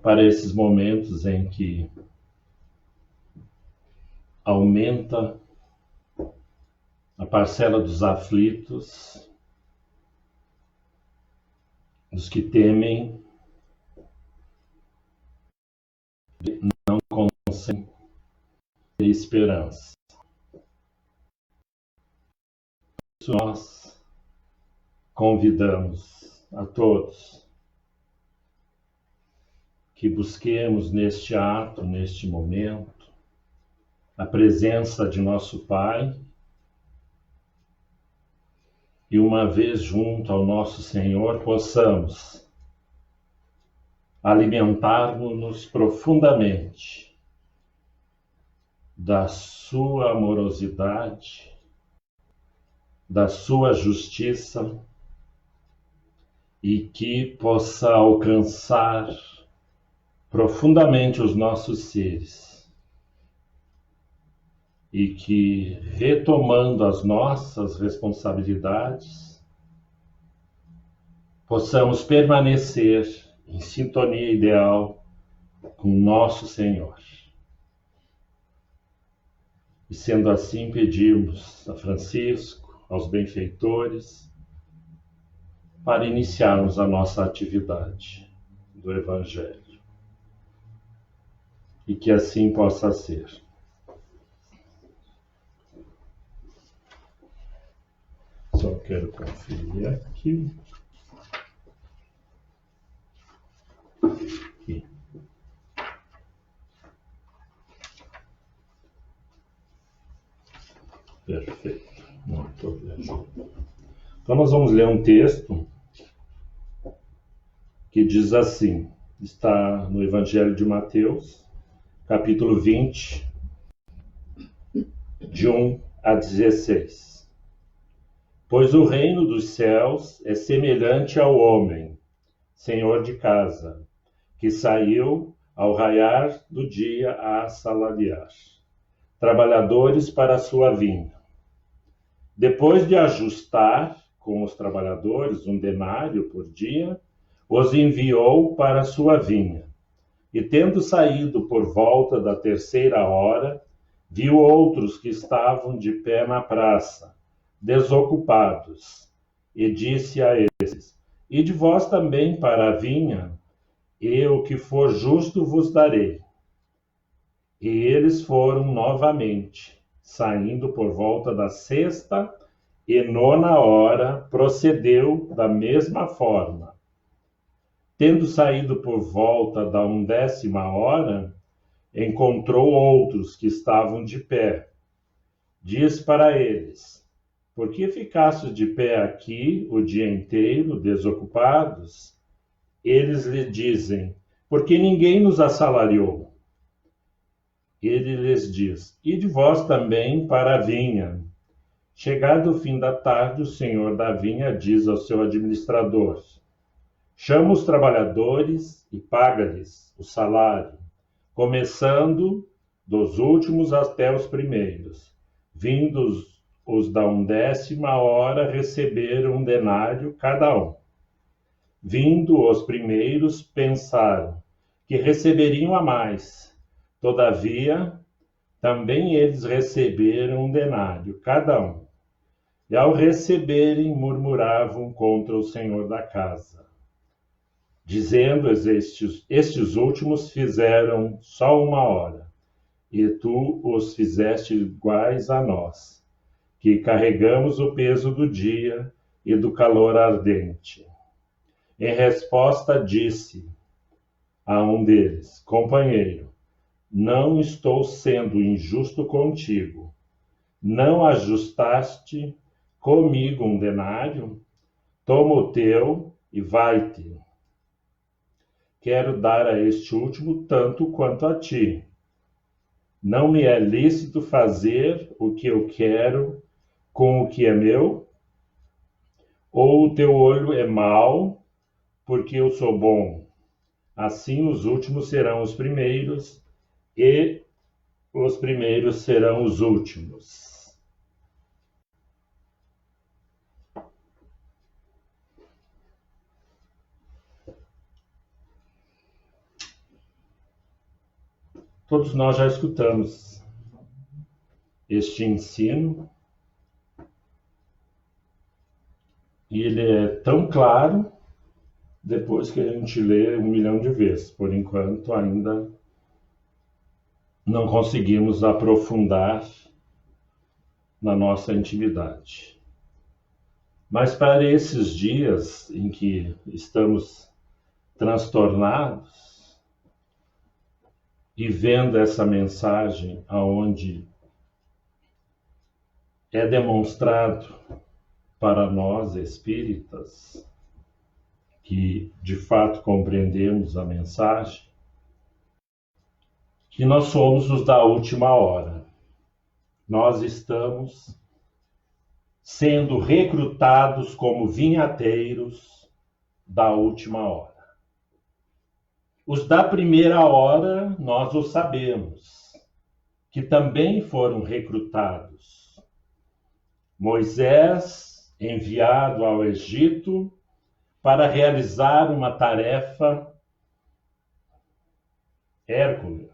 para esses momentos em que aumenta a parcela dos aflitos, dos que temem, não conseguem ter esperança. Por isso nós convidamos a todos que busquemos neste ato, neste momento, a presença de nosso Pai e, uma vez junto ao nosso Senhor, possamos alimentarmos-nos profundamente da sua amorosidade, da sua justiça, e que possa alcançar profundamente os nossos seres, e que, retomando as nossas responsabilidades, possamos permanecer em sintonia ideal com nosso Senhor. E sendo assim, pedimos a Francisco, aos benfeitores, para iniciarmos a nossa atividade do Evangelho. E que assim possa ser. Só quero conferir aqui. Aqui. Perfeito. Muito obrigado. Então nós vamos ler um texto que diz assim, está no Evangelho de Mateus, capítulo 20, de 1 a 16. Pois o reino dos céus é semelhante ao homem, senhor de casa, que saiu ao raiar do dia a assalariar trabalhadores para a sua vinha. Depois de ajustar com os trabalhadores um denário por dia, os enviou para a sua vinha. E tendo saído por volta da 3ª hora, viu outros que estavam de pé na praça, desocupados, e disse a esses: Ide vós também para a vinha, e o que for justo vos darei. E eles foram novamente, saindo por volta da 6ª e 9ª hora, procedeu da mesma forma. Tendo saído por volta da 10ª hora, encontrou outros que estavam de pé. Diz para eles: Por que ficastes de pé aqui o dia inteiro, desocupados? Eles lhe dizem: Porque ninguém nos assalariou. Ele lhes diz: Ide vós também para a vinha. Chegado o fim da tarde, o senhor da vinha diz ao seu administrador: Chama os trabalhadores e paga-lhes o salário, começando dos últimos até os primeiros. Vindos os da 10ª hora, receberam 1 denário cada um. Vindo os primeiros, pensaram que receberiam a mais. Todavia, também eles receberam 1 denário cada um. E ao receberem, murmuravam contra o senhor da casa, dizendo: estes últimos fizeram só 1 hora, e tu os fizeste iguais a nós, que carregamos o peso do dia e do calor ardente. Em resposta, disse a um deles: Companheiro, não estou sendo injusto contigo. Não ajustaste comigo 1 denário? Toma o teu e vai-te. Quero dar a este último tanto quanto a ti. Não me é lícito fazer o que eu quero com o que é meu? Ou o teu olho é mau, porque eu sou bom? Assim os últimos serão os primeiros, e os primeiros serão os últimos. Todos nós já escutamos este ensino e ele é tão claro depois que a gente lê 1 milhão de vezes. Por enquanto, ainda não conseguimos aprofundar na nossa intimidade. Mas para esses dias em que estamos transtornados e vendo essa mensagem aonde é demonstrado para nós espíritas que de fato compreendemos a mensagem, que nós somos os da última hora. Nós estamos sendo recrutados como vinhateiros da última hora. Os da primeira hora, nós o sabemos, que também foram recrutados. Moisés, enviado ao Egito para realizar uma tarefa hércule,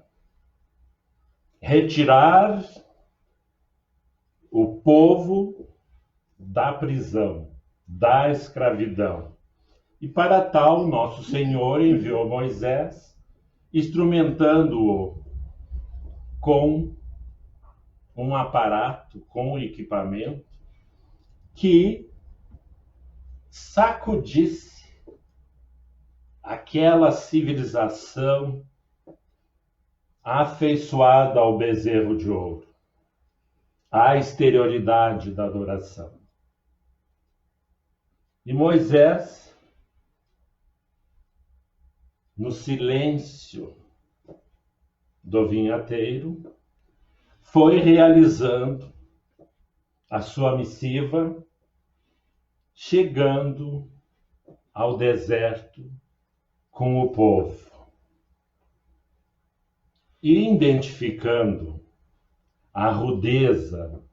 retirar o povo da prisão, da escravidão. E para tal, nosso Senhor enviou Moisés, instrumentando-o com um aparato, com um equipamento que sacudisse aquela civilização afeiçoada ao bezerro de ouro, à exterioridade da adoração. E Moisés, no silêncio do vinhateiro, foi realizando a sua missiva, chegando ao deserto com o povo e identificando a rudeza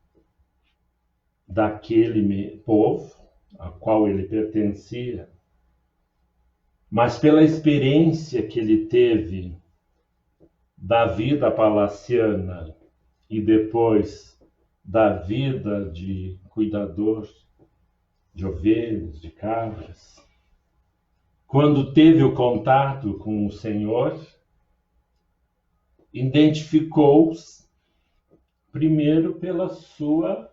daquele povo a qual ele pertencia, mas pela experiência que ele teve da vida palaciana e depois da vida de cuidador de ovelhas, de cabras, quando teve o contato com o Senhor, identificou-se primeiro pela sua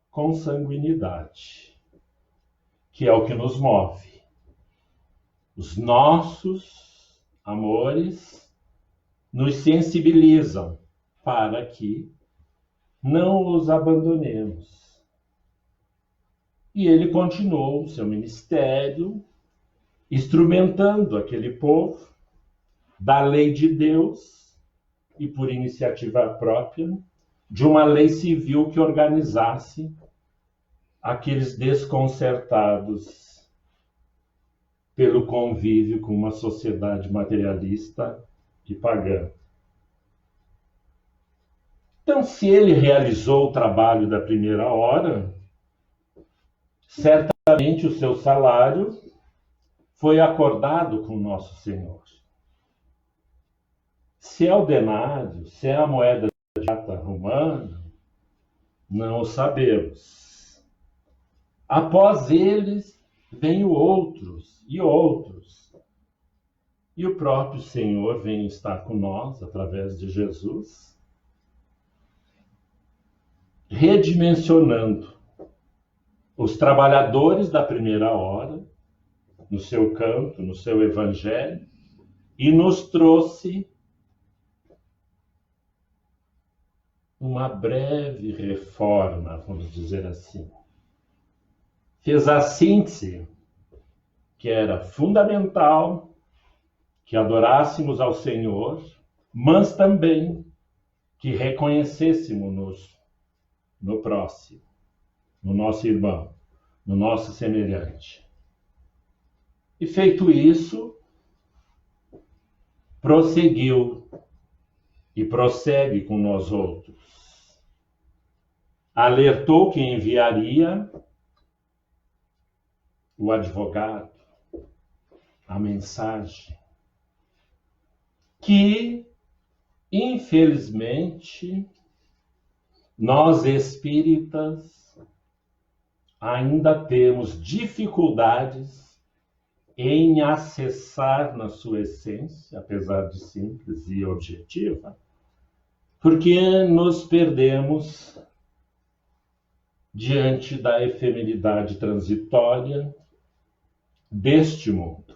consanguinidade, que é o que nos move. Os nossos amores nos sensibilizam para que não os abandonemos. E ele continuou o seu ministério, instrumentando aquele povo da lei de Deus e, por iniciativa própria, de uma lei civil que organizasse aqueles desconcertados pelo convívio com uma sociedade materialista e pagã. Então, se ele realizou o trabalho da primeira hora, certamente o seu salário foi acordado com nosso Senhor. Se é o denário, se é a moeda de prata romana, não o sabemos. Após eles, vêm outros e outros. E o próprio Senhor vem estar com nós, através de Jesus, redimensionando os trabalhadores da primeira hora, no seu canto, no seu evangelho, e nos trouxe uma breve reforma, vamos dizer assim. Fez a síntese, que era fundamental que adorássemos ao Senhor, mas também que reconhecêssemos-nos no próximo, no nosso irmão, no nosso semelhante. E feito isso, prosseguiu e prossegue com nós outros. Alertou que enviaria o advogado, a mensagem, que Infelizmente, nós espíritas ainda temos dificuldades em acessar na sua essência, apesar de simples e objetiva, porque nos perdemos diante da efemeridade transitória deste mundo.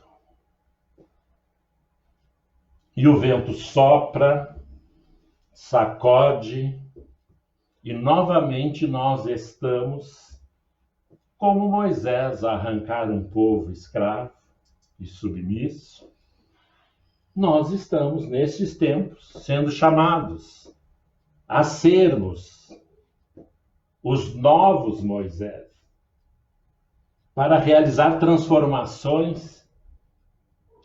E o vento sopra, sacode, e novamente nós estamos, como Moisés, a arrancar um povo escravo e submisso. Nós estamos, nesses tempos, sendo chamados a sermos os novos Moisés, para realizar transformações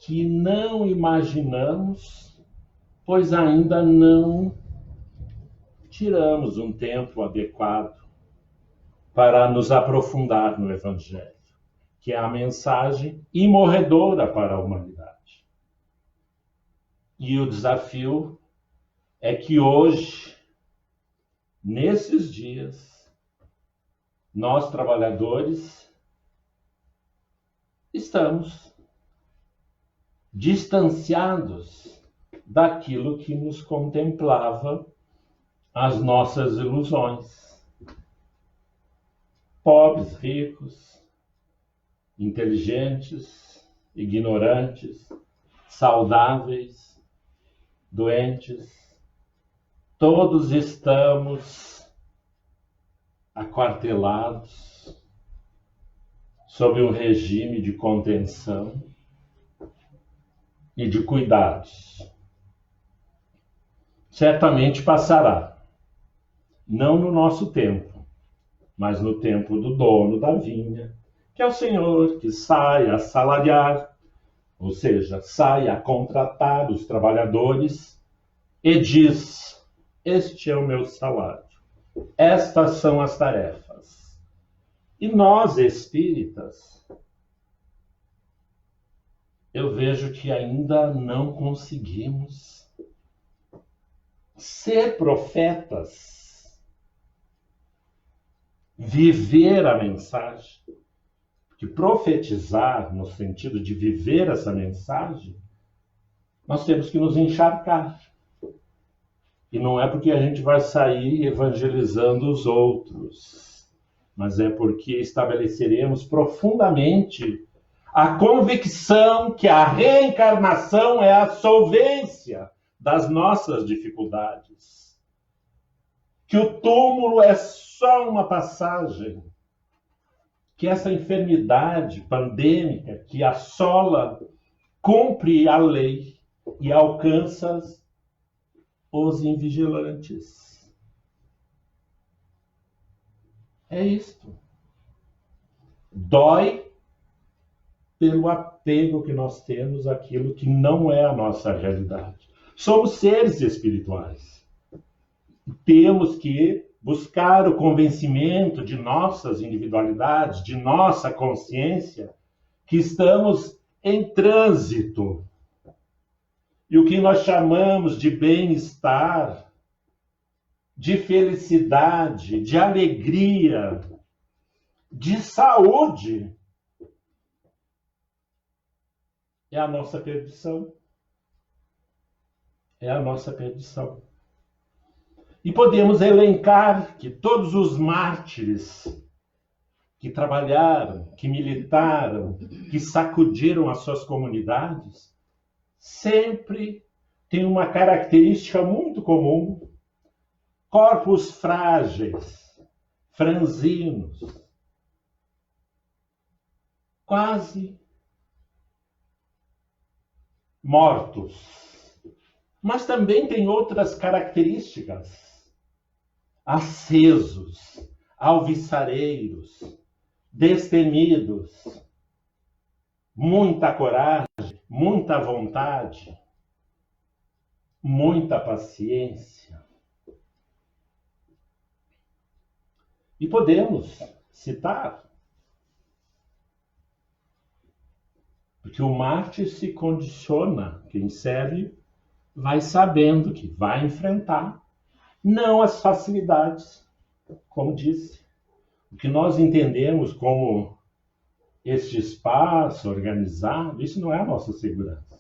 que não imaginamos, pois ainda não tiramos um tempo adequado para nos aprofundar no Evangelho, que é a mensagem imorredora para a humanidade. E o desafio é que hoje, nesses dias, nós, trabalhadores, estamos distanciados daquilo que nos contemplava as nossas ilusões. Pobres, ricos, inteligentes, ignorantes, saudáveis, doentes, todos estamos aquartelados sob um regime de contenção e de cuidados. Certamente passará, não no nosso tempo, mas no tempo do dono da vinha, que é o Senhor, que sai a assalariar, ou seja, sai a contratar os trabalhadores e diz: este é o meu salário, estas são as tarefas. E nós, espíritas, eu vejo que ainda não conseguimos ser profetas, viver a mensagem, porque profetizar, no sentido de viver essa mensagem, nós temos que nos encharcar. E não é porque a gente vai sair evangelizando os outros, mas é porque estabeleceremos profundamente a convicção que a reencarnação é a solvência das nossas dificuldades. Que o túmulo é só uma passagem. Que essa enfermidade pandêmica que assola cumpre a lei e alcança os invigilantes. É isto. Dói pelo apego que nós temos àquilo que não é a nossa realidade. Somos seres espirituais. Temos que buscar o convencimento de nossas individualidades, de nossa consciência, que estamos em trânsito. E o que nós chamamos de bem-estar, de felicidade, de alegria, de saúde, é a nossa perdição. É a nossa perdição. E podemos elencar que todos os mártires que trabalharam, que militaram, que sacudiram as suas comunidades, sempre têm uma característica muito comum: corpos frágeis, franzinos, quase mortos. Mas também tem outras características: acesos, alviçareiros, destemidos, muita coragem, muita vontade, muita paciência. E podemos citar, porque o mártir se condiciona, quem serve vai sabendo que vai enfrentar, não as facilidades, como disse. O que nós entendemos como este espaço organizado, isso não é a nossa segurança.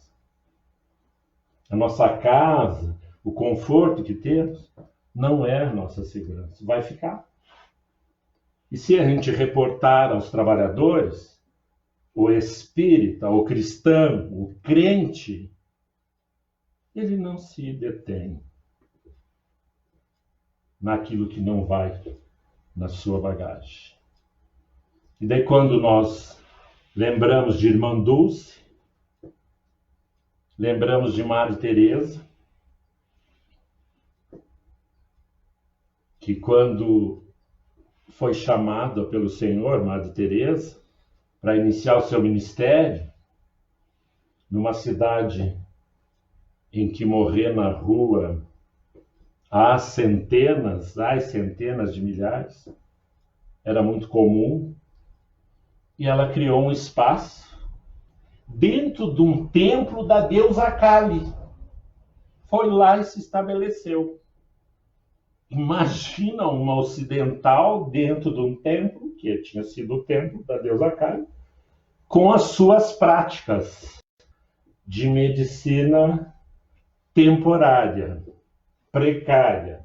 A nossa casa, o conforto que temos, não é a nossa segurança. Vai ficar. E se a gente reportar aos trabalhadores, o espírita, o cristão, o crente, ele não se detém naquilo que não vai na sua bagagem. E daí quando nós lembramos de Irmã Dulce, lembramos de Madre Teresa, que quando foi chamada pelo Senhor, Madre Teresa, para iniciar o seu ministério, numa cidade em que morrer na rua há centenas de milhares, era muito comum, e ela criou um espaço dentro de um templo da deusa Kali. Foi lá e se estabeleceu. Imagina uma ocidental dentro de um templo, que tinha sido o templo da deusa Kali, com as suas práticas de medicina temporária, precária,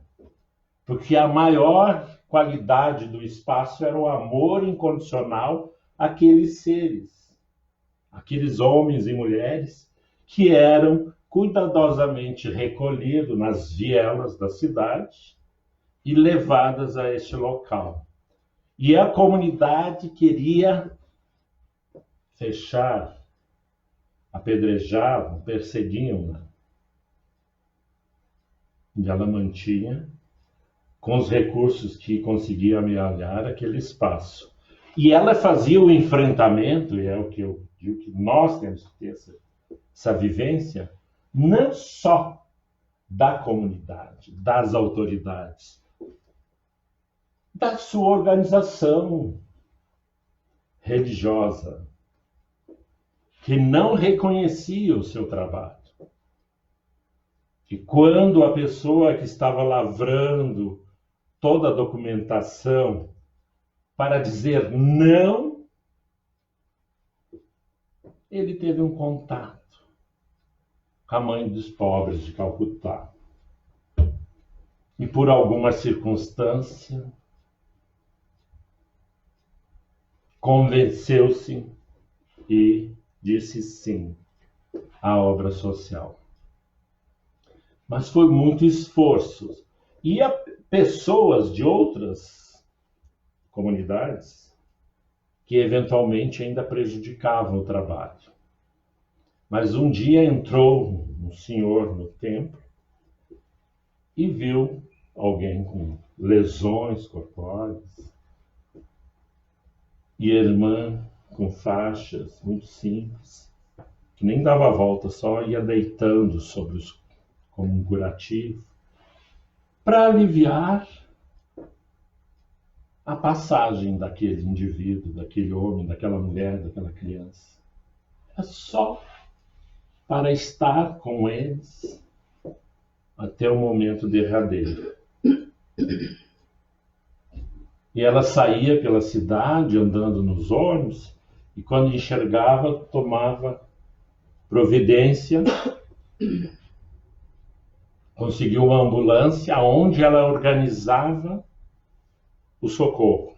porque a maior qualidade do espaço era o amor incondicional àqueles seres, aqueles homens e mulheres que eram cuidadosamente recolhidos nas vielas da cidade e levadas a este local. E a comunidade queria fechar, apedrejavam, perseguiam-na. E ela mantinha, com os recursos que conseguia amealhar, aquele espaço. E ela fazia o enfrentamento, e é o que eu digo que nós temos que ter essa vivência, não só da comunidade, das autoridades, da sua organização religiosa, que não reconhecia o seu trabalho. E quando a pessoa que estava lavrando toda a documentação para dizer não, ele teve um contato com a mãe dos pobres de Calcutá. E por alguma circunstância, convenceu-se e disse sim à obra social. Mas foi muito esforço. E pessoas de outras comunidades que eventualmente ainda prejudicavam o trabalho. Mas um dia entrou um senhor no templo e viu alguém com lesões corpóreas e a irmã com faixas muito simples, que nem dava a volta, só ia deitando sobre os, como um curativo, para aliviar a passagem daquele indivíduo, daquele homem, daquela mulher, daquela criança. É só para estar com eles até o momento derradeiro. E ela saía pela cidade, andando nos ônibus, e quando enxergava, tomava providência, conseguiu uma ambulância onde ela organizava o socorro.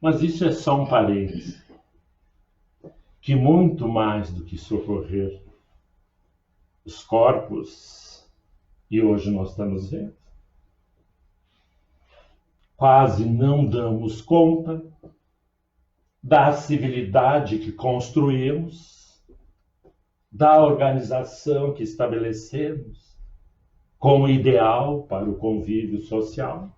Mas isso é só um parênteses, que muito mais do que socorrer os corpos, e hoje nós estamos vendo, quase não damos conta da civilidade que construímos, da organização que estabelecemos como ideal para o convívio social,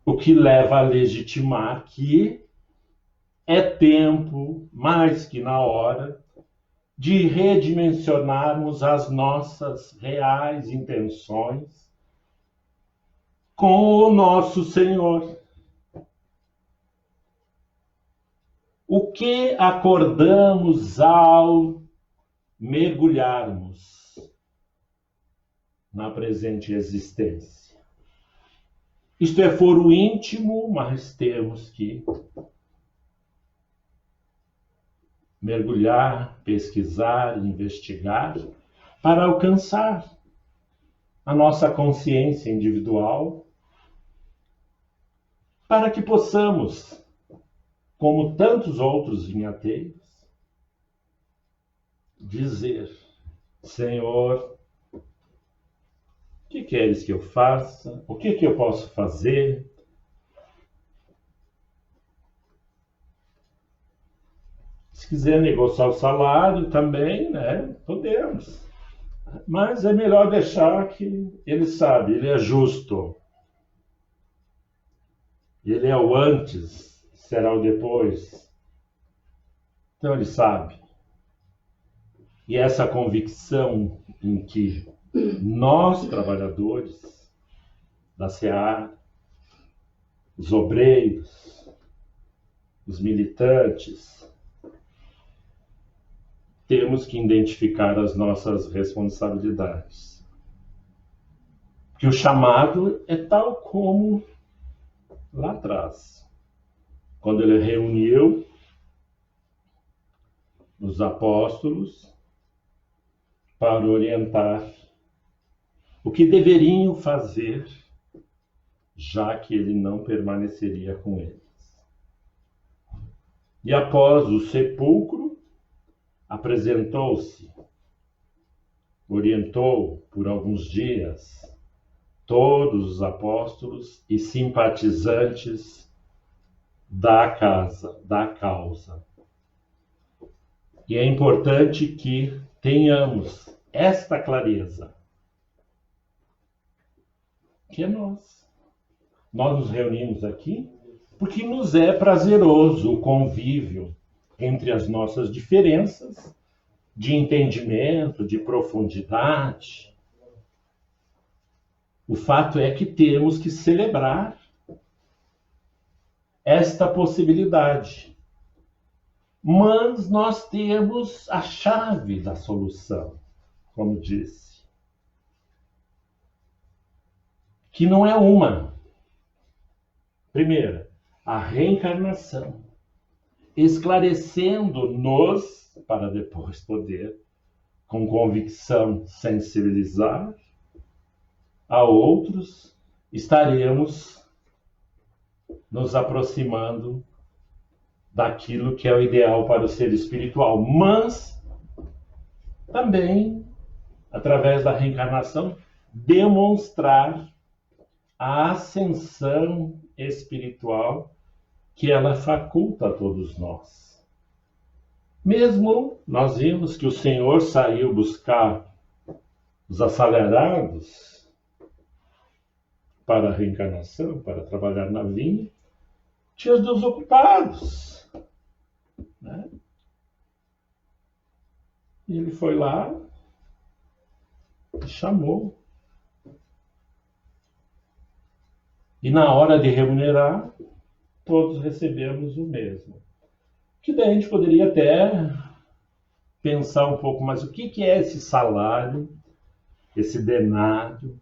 o que leva a legitimar que é tempo, mais que na hora, de redimensionarmos as nossas reais intenções com o nosso Senhor. O que acordamos ao mergulharmos na presente existência. Isto é foro íntimo, mas temos que mergulhar, pesquisar, investigar, para alcançar a nossa consciência individual, para que possamos, como tantos outros vinhateiros, dizer: Senhor, o que queres que eu faça? O que eu posso fazer? Se quiser negociar o salário também, né? Podemos. Mas é melhor deixar que ele sabe, ele é justo. Ele é o antes, será o depois. Então ele sabe. E essa convicção em que nós, trabalhadores da SEAR, os obreiros, os militantes, temos que identificar as nossas responsabilidades. Que o chamado é tal como lá atrás, quando ele reuniu os apóstolos para orientar o que deveriam fazer, já que ele não permaneceria com eles. E após o sepulcro, apresentou-se, orientou por alguns dias todos os apóstolos e simpatizantes da causa. E é importante que tenhamos esta clareza, que é nós. Nós nos reunimos aqui porque nos é prazeroso o convívio entre as nossas diferenças de entendimento, de profundidade. O fato é que temos que celebrar esta possibilidade. Mas nós temos a chave da solução, como disse, que não é uma. Primeira, a reencarnação, esclarecendo-nos para depois poder, com convicção, sensibilizar a outros, estaremos nos aproximando daquilo que é o ideal para o ser espiritual, mas também, através da reencarnação, demonstrar a ascensão espiritual que ela faculta a todos nós. Mesmo nós vimos que o Senhor saiu buscar os assalariados para a reencarnação, para trabalhar na vinha, tinha os desocupados. Né? E ele foi lá e chamou. E na hora de remunerar, todos recebemos o mesmo. Que daí a gente poderia até pensar um pouco mais o que é esse salário, esse denário,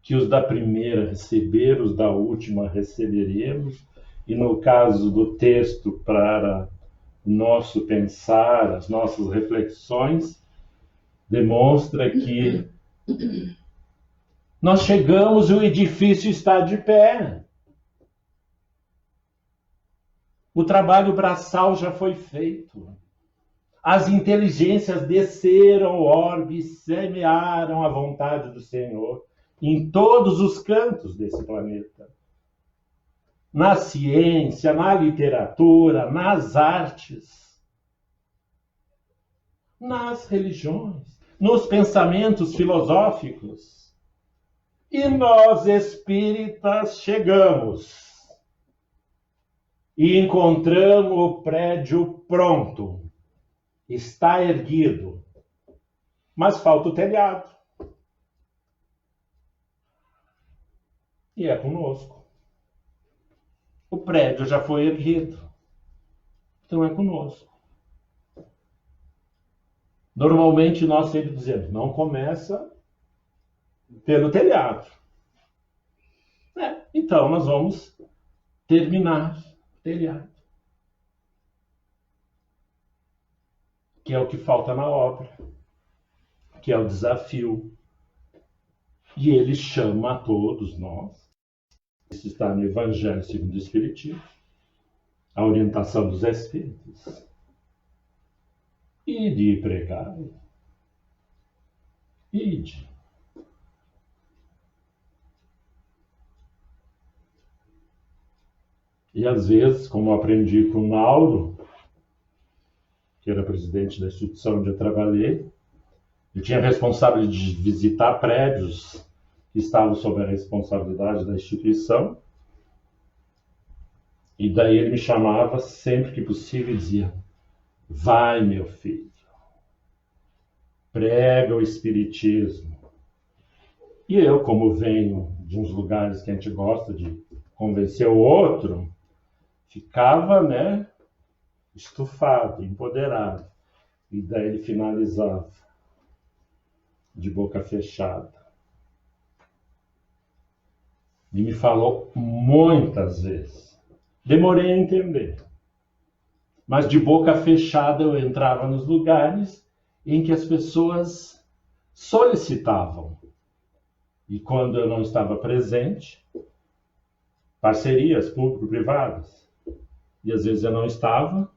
que os da primeira receberam, os da última receberemos. E no caso do texto, para o nosso pensar, as nossas reflexões, demonstra que nós chegamos e o edifício está de pé. O trabalho braçal já foi feito. As inteligências desceram o orbe, semearam a vontade do Senhor em todos os cantos desse planeta. Na ciência, na literatura, nas artes, nas religiões, nos pensamentos filosóficos. E nós, espíritas, chegamos e encontramos o prédio pronto. Está erguido, mas falta o telhado. E é conosco. O prédio já foi erguido, então é conosco. Normalmente nós sempre dizemos, não começa pelo telhado. Então nós vamos terminar o telhado, que é o que falta na obra, que é o desafio. E ele chama a todos nós, isso está no Evangelho segundo o Espiritismo, a orientação dos Espíritos, e de pregar, ide. E às vezes, como eu aprendi com o Nauro, que era presidente da instituição onde eu trabalhei, eu tinha a responsabilidade de visitar prédios que estavam sob a responsabilidade da instituição, e daí ele me chamava sempre que possível e dizia, vai meu filho, prega o Espiritismo. E eu, como venho de uns lugares que a gente gosta de convencer o outro, ficava, estufado, empoderado. E daí ele finalizava de boca fechada. E me falou muitas vezes. Demorei a entender. Mas de boca fechada eu entrava nos lugares em que as pessoas solicitavam. E quando eu não estava presente, parcerias público-privadas, e às vezes eu não estava,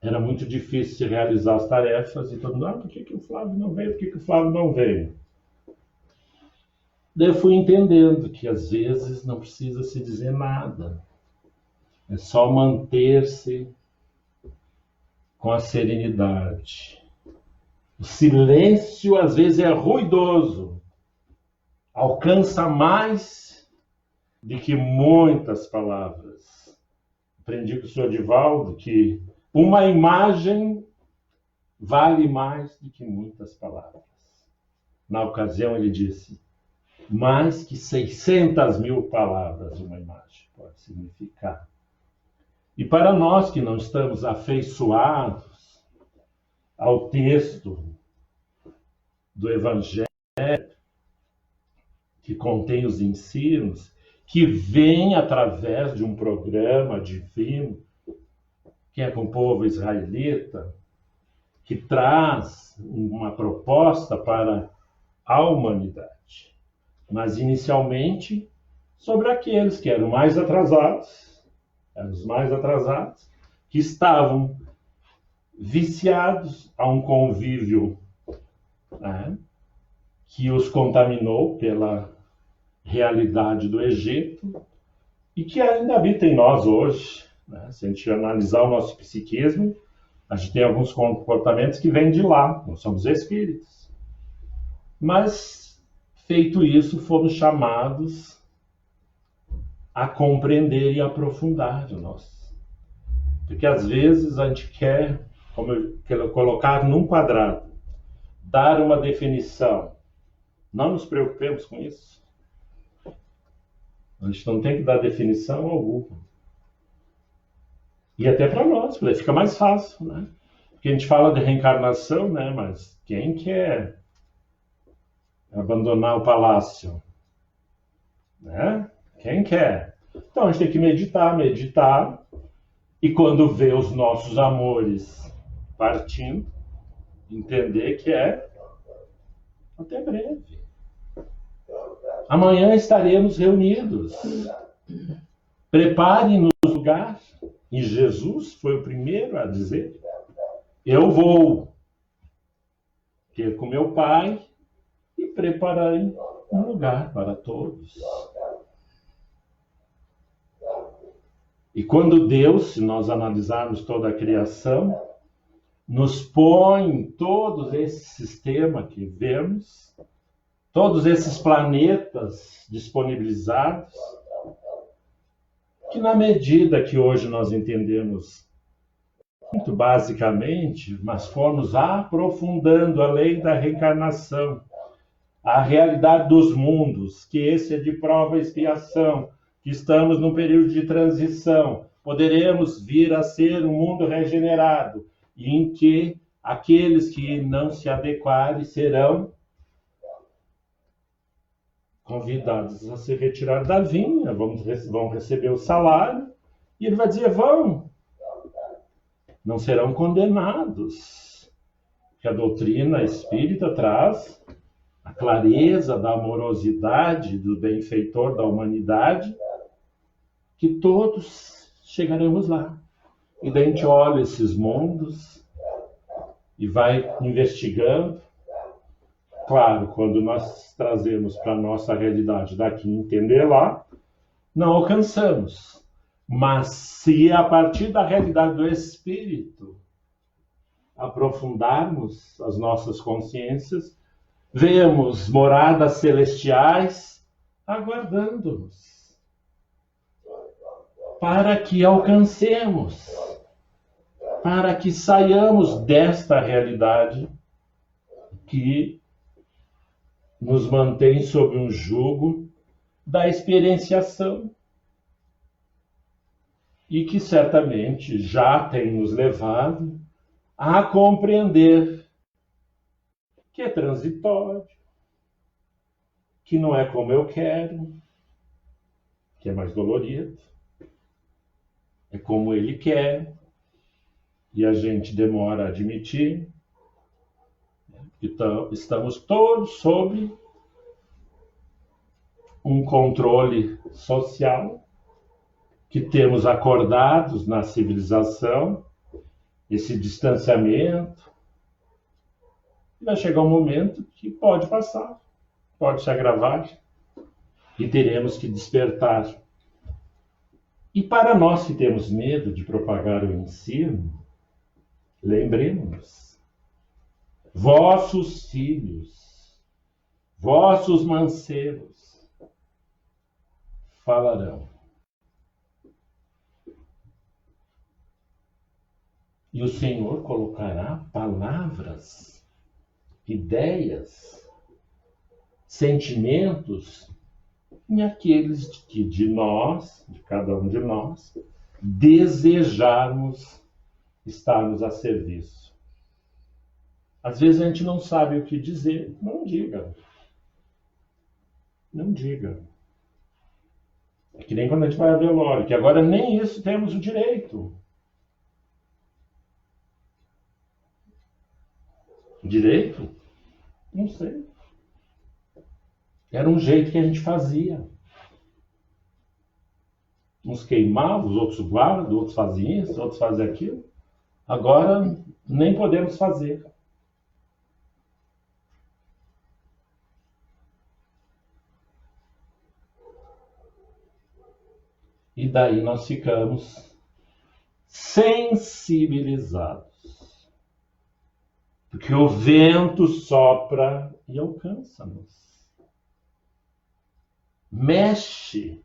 era muito difícil de realizar as tarefas, e todo mundo, por que o Flávio não veio? Por que o Flávio não veio? Daí eu fui entendendo que às vezes não precisa se dizer nada, é só manter-se com a serenidade. O silêncio às vezes é ruidoso, alcança mais do que muitas palavras. Aprendi com o senhor Divaldo que uma imagem vale mais do que muitas palavras. Na ocasião ele disse, mais que 600.000 palavras uma imagem pode significar. E para nós que não estamos afeiçoados ao texto do Evangelho, que contém os ensinos, que vem através de um programa divino, que é com o povo israelita, que traz uma proposta para a humanidade. Mas, inicialmente, sobre aqueles que eram mais atrasados, que estavam viciados a um convívio que os contaminou pela realidade do Egito e que ainda habita em nós hoje. Se a gente analisar o nosso psiquismo, a gente tem alguns comportamentos que vêm de lá, nós somos espíritos. Mas, feito isso, fomos chamados a compreender e aprofundar o nosso. Porque às vezes a gente quer colocar num quadrado, dar uma definição. Não nos preocupemos com isso. A gente não tem que dar definição alguma. E até para nós, porque fica mais fácil, né? Porque a gente fala de reencarnação, mas quem quer abandonar o palácio? Quem quer? Então a gente tem que meditar, e quando vê os nossos amores partindo, entender que é até breve. Amanhã estaremos reunidos. Prepare-nos lugar. E Jesus foi o primeiro a dizer, eu vou ter com meu Pai e prepararei um lugar para todos. E quando Deus, se nós analisarmos toda a criação, nos põe todo esse sistema que vemos, todos esses planetas disponibilizados, que na medida que hoje nós entendemos muito basicamente, mas fomos aprofundando a lei da reencarnação, a realidade dos mundos, que esse é de prova e expiação, que estamos num período de transição, poderemos vir a ser um mundo regenerado, em que Aqueles que não se adequarem serão convidados a se retirar da vinha, vão receber o salário, e ele vai dizer, vão, não serão condenados. Que a doutrina espírita traz a clareza da amorosidade do benfeitor da humanidade, que todos chegaremos lá. E daí a gente olha esses mundos e vai investigando. Claro, quando nós trazemos para a nossa realidade daqui entender lá, não alcançamos. Mas se a partir da realidade do espírito aprofundarmos as nossas consciências, vemos moradas celestiais aguardando-nos para que alcancemos, para que saiamos desta realidade que nos mantém sob um jugo da experienciação e que certamente já tem nos levado a compreender que é transitório, que não é como eu quero, que é mais dolorido, é como ele quer, e a gente demora a admitir. Então, estamos todos sob um controle social que temos acordados na civilização, esse distanciamento. Vai chegar um momento que pode passar, pode se agravar, e teremos que despertar. E para nós que temos medo de propagar o ensino, lembremos, vossos filhos, vossos mancebos falarão. E o Senhor colocará palavras, ideias, sentimentos em aqueles que de nós, de cada um de nós, desejarmos estarmos a serviço. Às vezes a gente não sabe o que dizer, não diga. Não diga. É que nem quando a gente vai a velório, que agora nem isso temos o direito. Direito? Não sei. Era um jeito que a gente fazia. Uns queimavam, os outros guardam, outros faziam isso, outros faziam aquilo. Agora nem podemos fazer. E daí nós ficamos sensibilizados. Porque o vento sopra e alcança-nos. Mexe,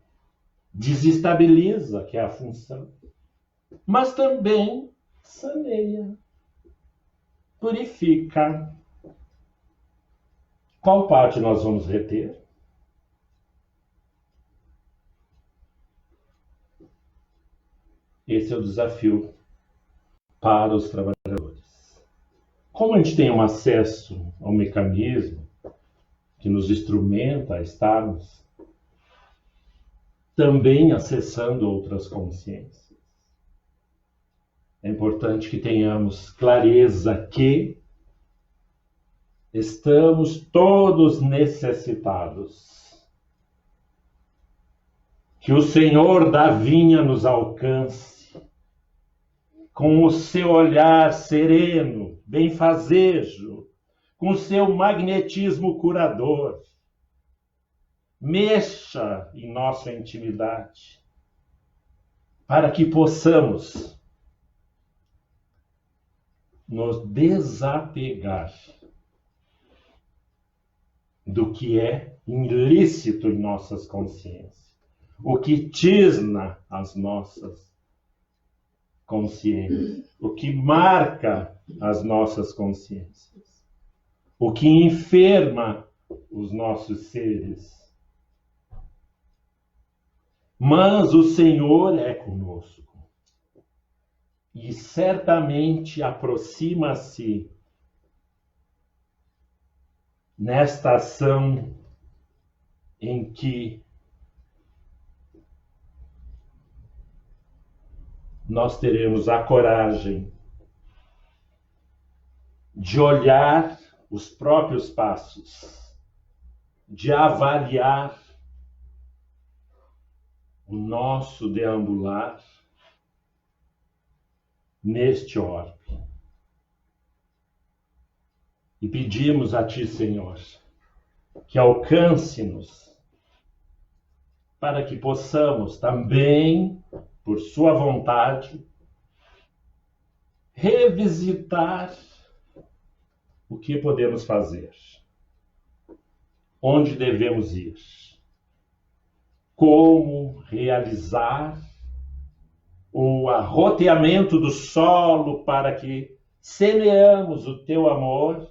desestabiliza, que é a função. Mas também saneia, purifica. Qual parte nós vamos reter? Esse é o desafio para os trabalhadores. Como a gente tem um acesso ao mecanismo que nos instrumenta a estarmos também acessando outras consciências, é importante que tenhamos clareza que estamos todos necessitados. Que o Senhor da vinha nos alcance com o seu olhar sereno, benfazejo, com o seu magnetismo curador. Mexa em nossa intimidade, para que possamos nos desapegar do que é ilícito em nossas consciências, o que tisna as nossas consciências, o que marca as nossas consciências, o que enferma os nossos seres. Mas o Senhor é conosco. e certamente aproxima-se nesta ação em que nós teremos a coragem de olhar os próprios passos, de avaliar o nosso deambular neste orbe. E pedimos a Ti, Senhor, que alcance-nos para que possamos também, por Sua vontade, revisitar o que podemos fazer, onde devemos ir, como realizar o arroteamento do solo para que semeamos o Teu amor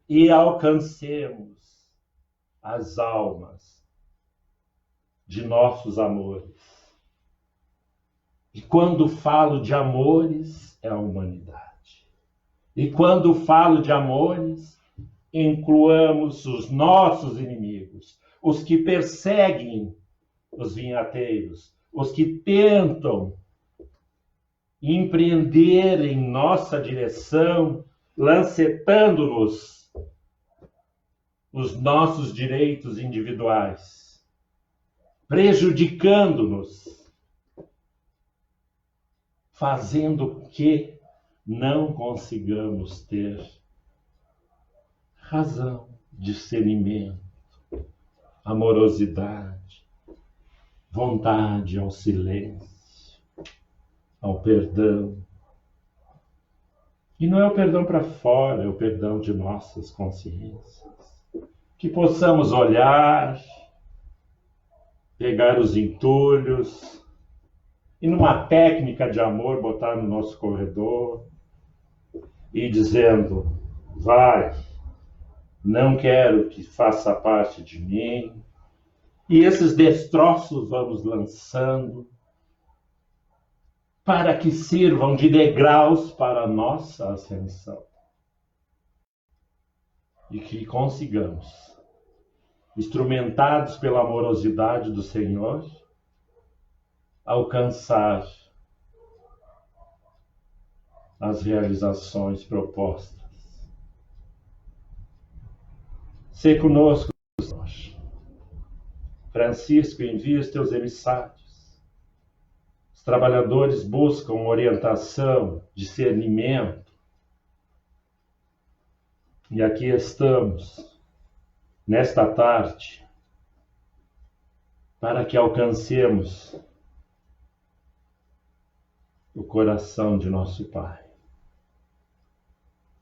e alcancemos as almas de nossos amores. E quando falo de amores, é a humanidade. E quando falo de amores, incluamos os nossos inimigos, os que perseguem os vinhateiros, os que tentam empreender em nossa direção, lancetando-nos os nossos direitos individuais, prejudicando-nos, fazendo que não consigamos ter razão, discernimento, amorosidade, vontade ao silêncio, ao perdão. E não é o perdão para fora, é o perdão de nossas consciências. Que possamos olhar, pegar os entulhos e, numa técnica de amor, botar no nosso corredor e dizendo: vai, não quero que faça parte de mim. E esses destroços vamos lançando para que sirvam de degraus para a nossa ascensão. E que consigamos, instrumentados pela amorosidade do Senhor, alcançar as realizações propostas. Sê conosco, Senhor. Francisco, envia os teus emissários. Os trabalhadores buscam orientação, discernimento. E aqui estamos, nesta tarde, para que alcancemos o coração de nosso Pai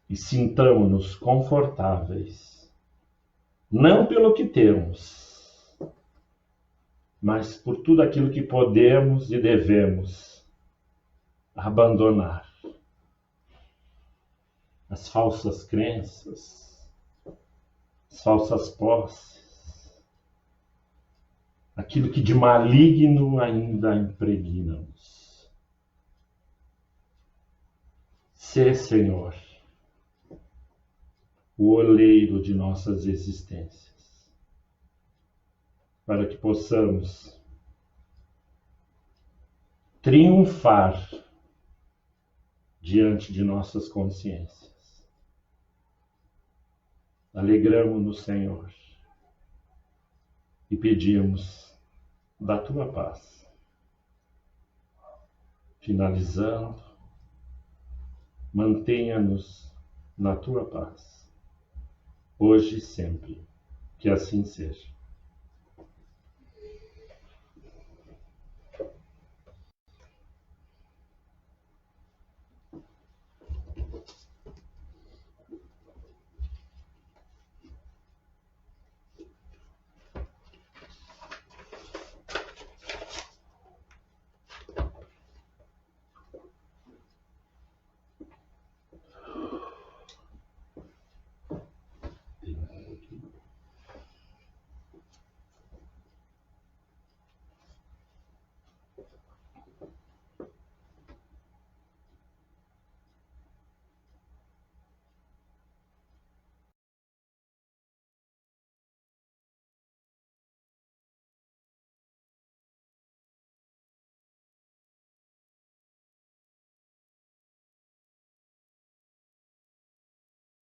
e sintamos-nos confortáveis, não pelo que temos, mas por tudo aquilo que podemos e devemos abandonar. As falsas crenças, as falsas posses, aquilo que de maligno ainda impregna-nos. Sê, Senhor, o oleiro de nossas existências, para que possamos triunfar diante de nossas consciências. Alegramo-nos, Senhor, e pedimos da Tua paz. Finalizando, mantenha-nos na Tua paz, hoje e sempre. Que assim seja.